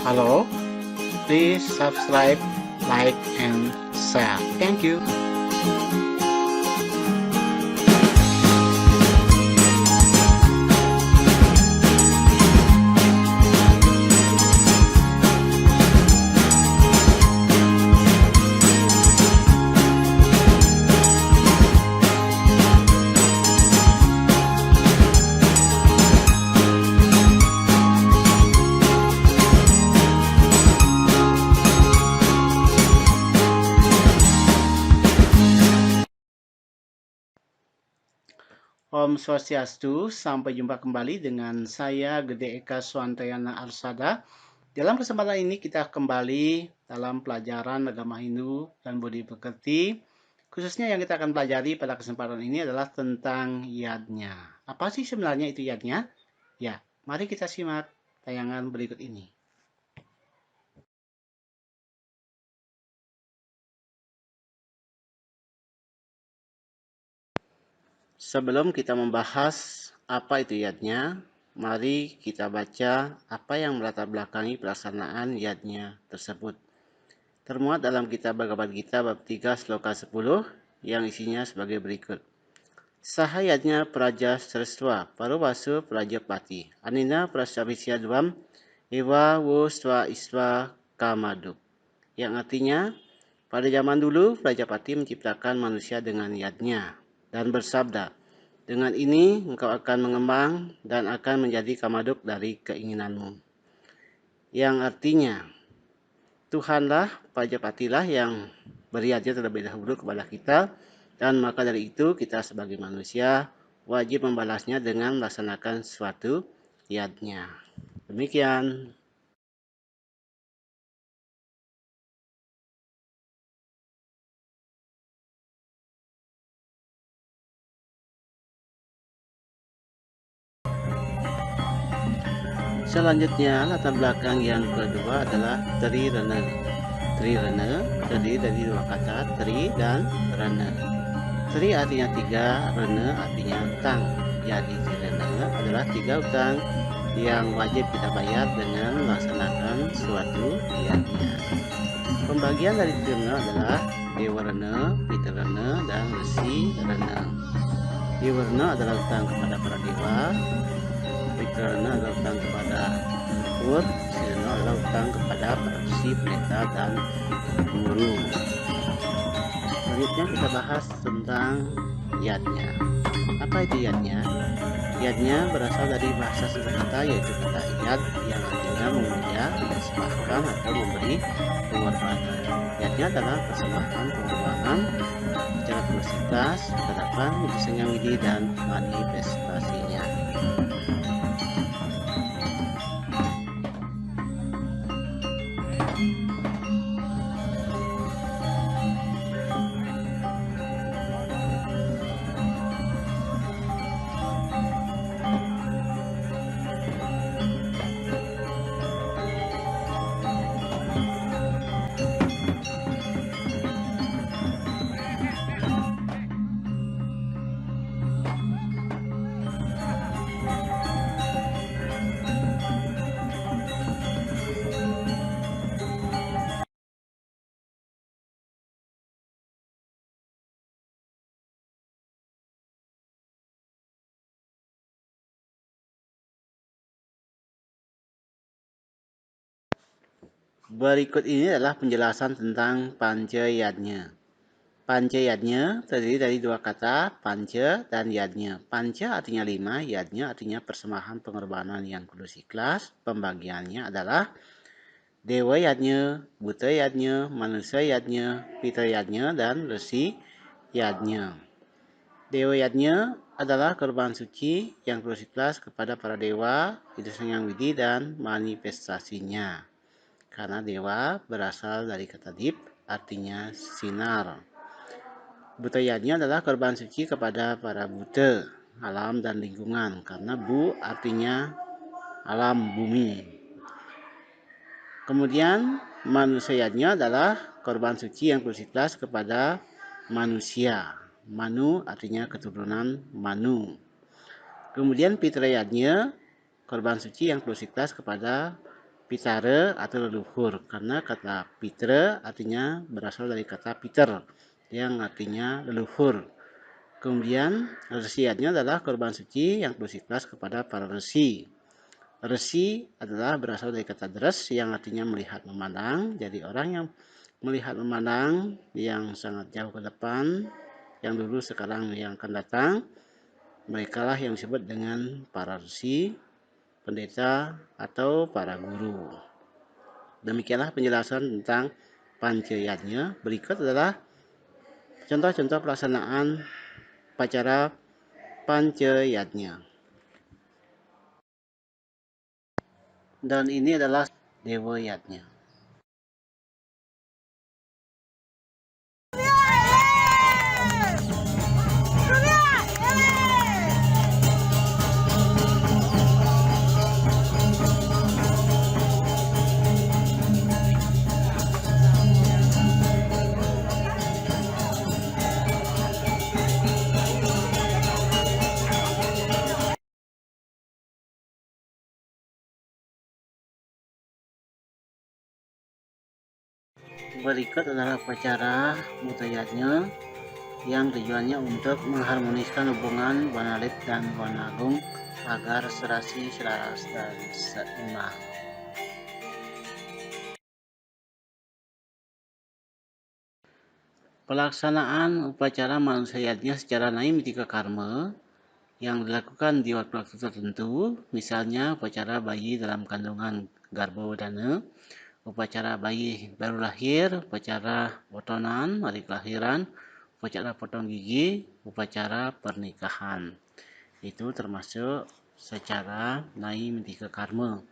Hello, please subscribe, like, and share. Thank you. Om Swastiastu, sampai jumpa kembali dengan saya Gede Eka Swantayana Arsada. Dalam kesempatan ini kita kembali dalam pelajaran agama Hindu dan budi pekerti. Khususnya yang kita akan pelajari pada kesempatan ini adalah tentang yadnya. Apa sih sebenarnya itu yadnya? Ya, mari kita simak tayangan berikut ini. Sebelum kita membahas apa itu yadnya, mari kita baca apa yang melatar belakangi pelaksanaan yadnya tersebut. Termuat dalam kitab Bhagavad Gita bab 3 sloka 10 yang isinya sebagai berikut. Sahayadnya Praja Sreswa Paruvasu Prajapati Anina Prasabisya Dvam Ewa Woswa Iswa Kamaduk, yang artinya pada zaman dulu Prajapati menciptakan manusia dengan yadnya dan bersabda, dengan ini engkau akan mengembang dan akan menjadi kamaduk dari keinginanmu. Yang artinya, Tuhanlah, Prajapatilah yang beri yadnya terlebih dahulu kepada kita, dan maka dari itu kita sebagai manusia wajib membalasnya dengan melaksanakan suatu yadnya. Demikian. Selanjutnya, latar belakang yang kedua adalah Trirana. Trirana terdiri dari dua kata, Tri dan Rana. Tri artinya tiga, Rana artinya utang. Jadi Trirana adalah tiga utang yang wajib kita bayar dengan melaksanakan suatu yadnya. Pembagian dari Trirana adalah Dewa Rana, Pitarana, dan Resi Rana. Dewa Rana adalah utang kepada para dewa, Pitarana adalah utang kepada leluhur, Sirana adalah utang kepada para resi, pendeta, dan guru. Selanjutnya kita bahas tentang yadnya. Apa itu yadnya? Yadnya berasal dari bahasa Sanskerta yaitu kata yad yang artinya memuja, mempersembahkan atau memberi pengorbanan. Yadnya adalah persembahan pengorbanan secara publisitas, hadapan, misalnya widi, dan manifestasinya. Berikut ini adalah penjelasan tentang panca yadnya. Panca yadnya terdiri dari dua kata, panca dan yadnya. Panca artinya 5, yadnya artinya persembahan pengorbanan yang kudus ikhlas. Pembagiannya adalah Dewa yadnya, Buta yadnya, Manusia yadnya, Pitra yadnya, dan Resi yadnya. Dewa yadnya adalah korban suci yang kudus ikhlas kepada para dewa, itu yang widi, dan manifestasinya. Karena dewa berasal dari kata dip, artinya sinar. Buta yadnya adalah korban suci kepada para buta, alam dan lingkungan. Karena bu artinya alam bumi. Kemudian manusia yadnya adalah korban suci yang kudus ikhlas kepada manusia. Manu artinya keturunan Manu. Kemudian Pitra yadnya korban suci yang kudus ikhlas kepada pitare atau leluhur, karena kata pitre artinya berasal dari kata Peter yang artinya leluhur. Kemudian resiatnya adalah korban suci yang bersikeras kepada para resi. Resi adalah berasal dari kata dres yang artinya melihat memandang. Jadi orang yang melihat memandang yang sangat jauh ke depan, yang dulu sekarang yang akan datang, mereka lah yang disebut dengan para resi, pendeta, atau para guru. Demikianlah penjelasan tentang Pancayatnya. Berikut adalah contoh-contoh pelaksanaan upacara Pancayatnya. Dan ini adalah Dewayatnya. Berikut adalah upacara Mutayatnya yang tujuannya untuk mengharmoniskan hubungan Wanalit dan Wanagung agar serasi, selaras, dan seimbang. Pelaksanaan upacara manusianya secara naimitika karma yang dilakukan di waktu-waktu tertentu, misalnya upacara bayi dalam kandungan Garbhodana, upacara bayi baru lahir, upacara botonan, hari kelahiran, upacara potong gigi, upacara pernikahan. Itu termasuk secara naimitika karma.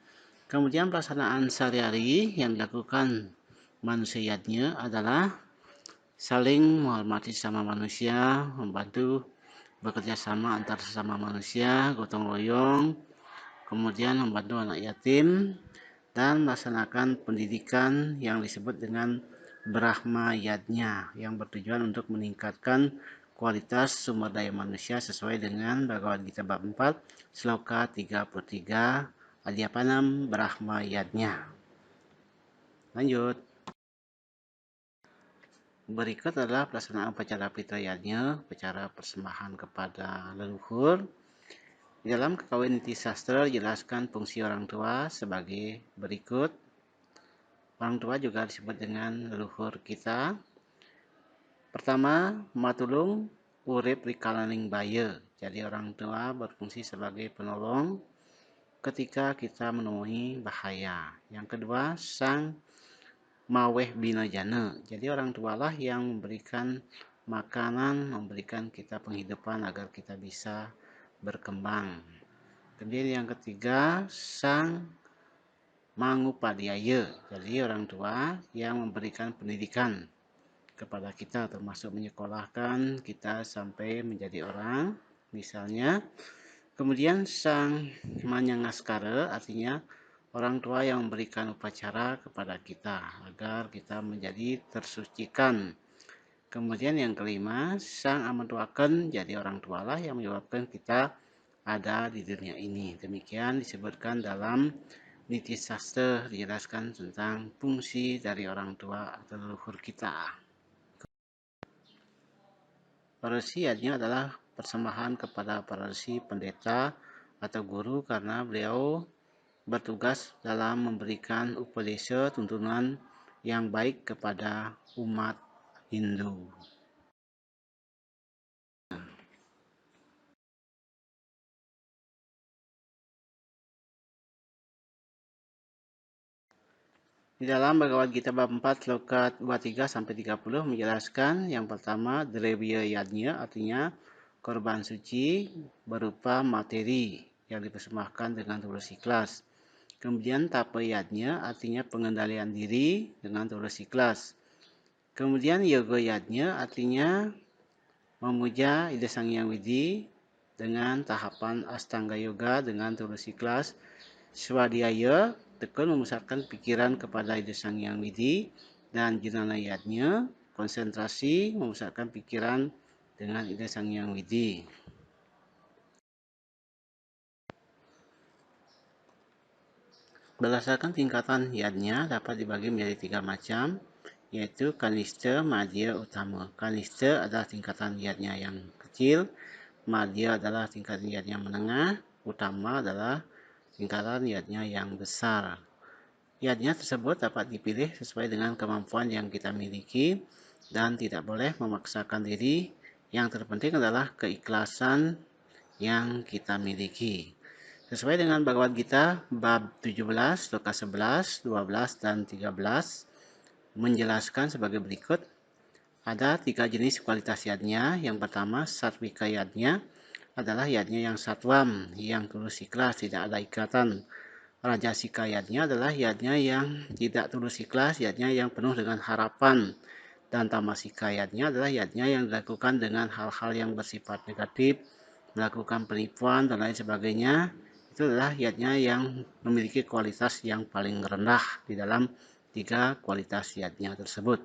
Kemudian pelaksanaan sehari-hari yang dilakukan manusianya adalah saling menghormati sesama manusia, membantu bekerja sama antar sesama manusia, gotong royong, kemudian membantu anak yatim, dan melaksanakan pendidikan yang disebut dengan Brahma Yadnya yang bertujuan untuk meningkatkan kualitas sumber daya manusia sesuai dengan Bhagavad Gita bab 4 sloka 33 Adhyapanam Brahma Yadnya. Lanjut. Berikut adalah pelaksanaan upacara Pitrayadnya, upacara persembahan kepada leluhur. Di dalam Kakawin Niti Sastra dijelaskan fungsi orang tua sebagai berikut. Orang tua juga disebut dengan leluhur kita. Pertama, matulung urip rikalaning baya. Jadi orang tua berfungsi sebagai penolong ketika kita menemui bahaya. Yang kedua, sang maweh binajana. Jadi orang tualah yang memberikan makanan, memberikan kita penghidupan agar kita bisa berkembang. Kemudian yang ketiga, sang mangupadhyaya. Jadi orang tua yang memberikan pendidikan kepada kita, termasuk menyekolahkan kita sampai menjadi orang, misalnya. Kemudian sang manyangaskara, artinya orang tua yang memberikan upacara kepada kita agar kita menjadi tersucikan. Kemudian yang kelima, sang amantuaken, jadi orang tualah yang menyebabkan kita ada di dunia ini. Demikian disebutkan dalam Niti Sastra, dijelaskan tentang fungsi dari orang tua atau leluhur kita. Resi artinya adalah persembahan kepada para resi, pendeta, atau guru karena beliau bertugas dalam memberikan upadesa, tuntunan yang baik kepada umat Hindu. Di dalam Bhagavad Gita bab 4 sloka 23 sampai 30 menjelaskan yang pertama Drevya Yadnya, artinya korban suci berupa materi yang dipersembahkan dengan tulus ikhlas. Kemudian Tapayadnya, artinya pengendalian diri dengan tulus ikhlas. Kemudian Yoga Yadnya, artinya memuja Ida Sang Hyang Widi dengan tahapan Astanga Yoga dengan tulus ikhlas. Swadhyaya, tekun memusatkan pikiran kepada Ida Sang Hyang Widi, dan Jnanayatnya, konsentrasi memusatkan pikiran dengan Ida Sang Hyang Widi. Berdasarkan tingkatan yadnya dapat dibagi menjadi 3 macam, yaitu kanista, madhya, utama. Kanista adalah tingkatan yadnya yang kecil, madhya adalah tingkatan yadnya menengah, utama adalah tingkatan yadnya yang besar. Yadnya tersebut dapat dipilih sesuai dengan kemampuan yang kita miliki dan tidak boleh memaksakan diri. Yang terpenting adalah keikhlasan yang kita miliki. Sesuai dengan Bhagavad Gita bab 17, sloka 11, 12, dan 13 menjelaskan sebagai berikut. Ada 3 jenis kualitas yadnya. Yang pertama, satwika yadnya adalah yadnya yang satwam, yang tulus ikhlas, tidak ada ikatan. Rajasika yadnya adalah yadnya yang tidak tulus ikhlas, yadnya yang penuh dengan harapan. Dan tamasika yadnya adalah yadnya yang dilakukan dengan hal-hal yang bersifat negatif, melakukan penipuan dan lain sebagainya. Itu adalah yadnya yang memiliki kualitas yang paling rendah di dalam 3 kualitas yadnya tersebut.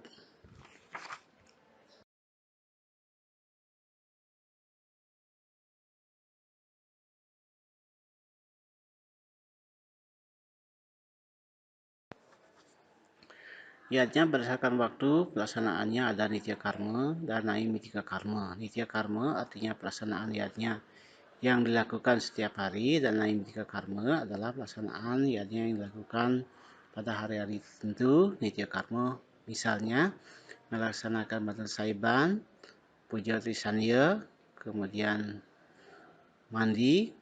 Yadnya berdasarkan waktu pelaksanaannya ada nitya karma dan naimittika karma. Nitya karma artinya pelaksanaan yadnya yang dilakukan setiap hari, dan naimittika karma adalah pelaksanaan yadnya yang dilakukan pada hari-hari tertentu. Nitya karma misalnya melaksanakan bantuan saiban, puja trisanya, kemudian mandi.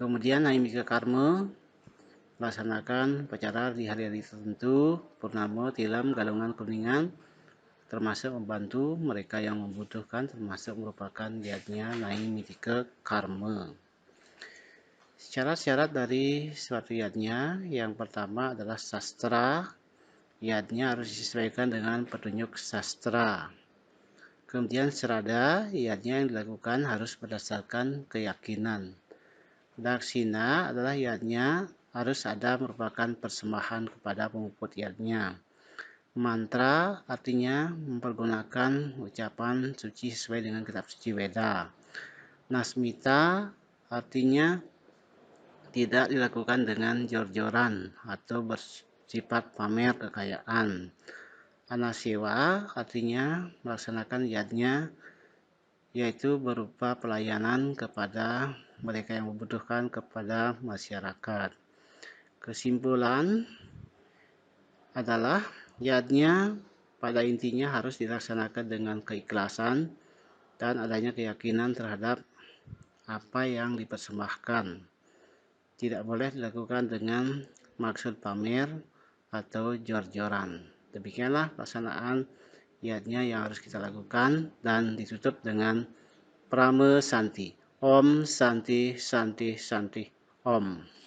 Kemudian naimittika karma melaksanakan upacara di hari-hari tertentu, purnama, tilam, galungan, kuningan, termasuk membantu mereka yang membutuhkan, termasuk merupakan yadnya naimittika karma. Syarat-syarat dari suatu yadnya, yang pertama adalah sastra. Yadnya harus disesuaikan dengan petunjuk sastra. Kemudian serada, yadnya yang dilakukan harus berdasarkan keyakinan. Daksina adalah yadnya harus ada merupakan persembahan kepada pemuput yadnya. Mantra artinya mempergunakan ucapan suci sesuai dengan kitab suci Weda. Nasmita artinya tidak dilakukan dengan jor-joran atau bersifat pamer kekayaan. Anasewa artinya melaksanakan yadnya, yaitu berupa pelayanan kepada mereka yang membutuhkan, kepada masyarakat. Kesimpulan adalah yadnya pada intinya harus dilaksanakan dengan keikhlasan dan adanya keyakinan terhadap apa yang dipersembahkan. Tidak boleh dilakukan dengan maksud pamer atau jor-joran. Demikianlah pelaksanaan yadnya yang harus kita lakukan, dan ditutup dengan Prama Santi. Om Santi Santi Santi Om.